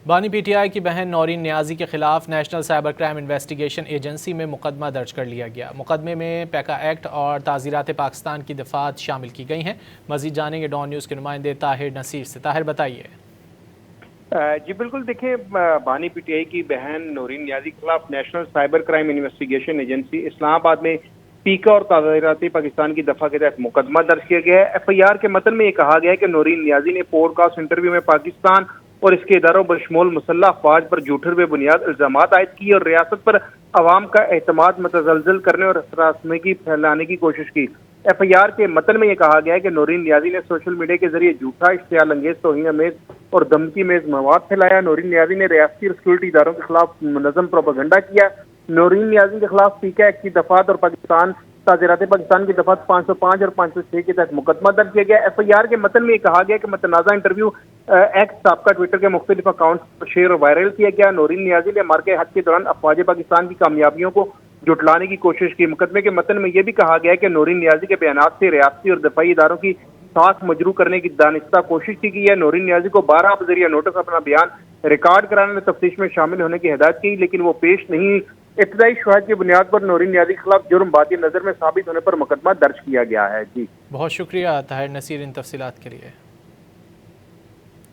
بانی P T I کی بہن نورین نیازی کے خلاف national cyber crime investigation agency میں مقدمہ درج کر لیا گیا۔ مقدمے میں پیکا ایکٹ اور تعزیرات پاکستان کی دفعات شامل کی گئی ہیں۔ مزید جانیں گے ڈان نیوز کے نمائندے طاہر نصیر سے۔ طاہر بتائیے۔ جی بالکل، دیکھیں بانی پی ٹی آئی کی بہن نورین نیازی کے خلاف national cyber crime investigation agency Islamabad میں پیکا اور تعزیرات پاکستان کی دفعہ کے تحت مقدمہ درج کیا گیا ہے۔ ایف آئی آر کے متن میں یہ کہا گیا ہے کہ نورین نیازی نے پوڈ کاسٹ انٹرویو میں پاکستان اور اس کے اداروں بشمول مسلح افواج پر جھوٹے بے بنیاد الزامات عائد کیے اور ریاست پر عوام کا اعتماد متزلزل کرنے اور ہراسمگی پھیلانے کی کوشش کی۔ ایف آئی آر کے متن میں یہ کہا گیا ہے کہ نورین نیازی نے سوشل میڈیا کے ذریعے جھوٹا، اشتعال انگیز، توہین آمیز اور دھمکی میز مواد پھیلایا۔ نورین نیازی نے ریاستی اور سیکورٹی اداروں کے خلاف منظم پروپیگنڈا کیا۔ نورین نیازی کے خلاف پیکا ایکٹ کی دفعات اور تعزیرات پاکستان کی دفعات 505 اور 506 کے تحت مقدمہ درج کیا گیا۔ ایف آئی آر کے متن میں یہ کہا گیا کہ متنازع انٹرویو ایکٹ سابقہ ٹویٹر کے مختلف اکاؤنٹس پر شیئر اور وائرل کیا گیا۔ نورین نیازی نے مارکے حج کے دوران افواج پاکستان کی کامیابیوں کو جھٹلانے کی کوشش کی۔ مقدمے کے متن میں یہ بھی کہا گیا ہے کہ نورین نیازی کے بیانات سے ریاستی اور دفاعی اداروں کی ساکھ مجروح کرنے کی دانستہ کوشش کی گئی ہے۔ نورین نیازی کو 12 بذریعہ نوٹس اپنا بیان ریکارڈ کرانے میں تفتیش میں شامل ہونے کی ہدایت کی، لیکن وہ پیش نہیں۔ ابتدائی شواہد کی بنیاد پر نورین نیازی کے خلاف جرم باطل نظر میں ثابت ہونے پر مقدمہ درج کیا گیا ہے۔ جی بہت شکریہ طاہر نصیر ان تفصیلات کے لیے۔